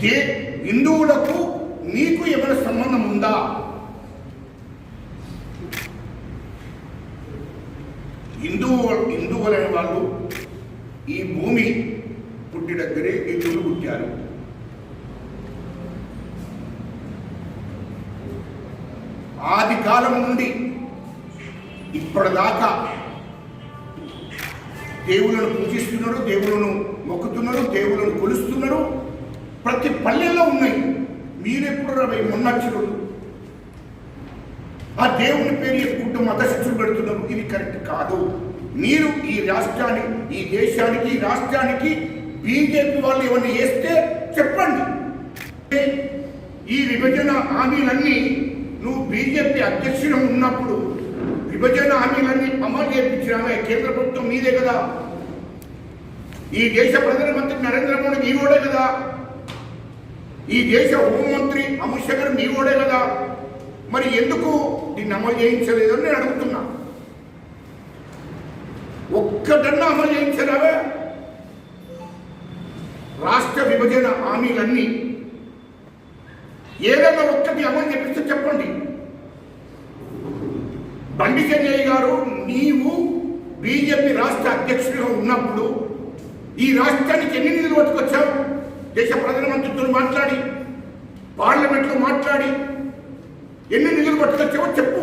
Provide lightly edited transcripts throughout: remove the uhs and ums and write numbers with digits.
హిందువులకు నీకు ఏమైనా సంబంధం ఉందా? హిందువులైన వాళ్ళు ఈ భూమి పుట్టి దగ్గరే హిందువులు పుట్టారు. ఆది కాలం నుండి ఇప్పటిదాకా దేవులను పూజిస్తున్నారు, దేవులను మొక్కుతున్నారు, దేవులను కొలుస్తున్నారు. ప్రతి పల్లెల్లో ఉన్నాయి. మీరెప్పుడు మొన్నచ్చుడు ఆ దేవుని పేరు చెప్పుకుంటూ మత శిక్షలు పెడుతున్నారు. ఇది కరెక్ట్ కాదు. మీరు ఈ రాష్ట్రాన్ని, ఈ దేశానికి, ఈ రాష్ట్రానికి బీజేపీ వాళ్ళు ఏమన్నా చేస్తే చెప్పండి. ఈ విభజన హామీలన్నీ నువ్వు బీజేపీ అధ్యక్షుడు ఉన్నప్పుడు విభజన హామీలన్నీ అమలు చేయించినావే. కేంద్ర ప్రభుత్వం మీదే కదా. ఈ దేశ ప్రధానమంత్రి నరేంద్ర మోడీ నీవోడే కదా. ఈ దేశ హోంమంత్రి అమిత్ షా గారు నీవోడే కదా. మరి ఎందుకు దీన్ని అమలు చేయించలేదని నేను అడుగుతున్నా. ఒక్కటన్నా అమలు చేయించరావే? రాష్ట్ర విభజన హామీలన్నీ ఏదైనా ఒక్కటి అమలు చేపిస్తే చెప్పండి. బండి సంజయ్ గారు, నీవు బీజేపీ రాష్ట్ర అధ్యక్షుడిగా ఉన్నప్పుడు ఈ రాష్ట్రానికి ఎన్ని నిధులు పట్టుకొచ్చావు? దేశ ప్రధానమంత్రితో మాట్లాడి, పార్లమెంట్లో మాట్లాడి ఎన్ని నిధులు పట్టుకొచ్చావో చెప్పు.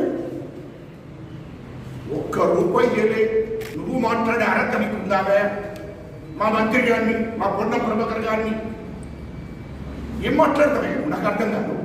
ఒక్క రూపాయి చేయలే. నువ్వు మాట్లాడే అర్హత నీకు ఉందావే? మా మంత్రి గారిని, మా పొన్నం ప్రభాకర్ గారిని ఏం మాట్లాడతావే? నాకు అర్థం కాదు.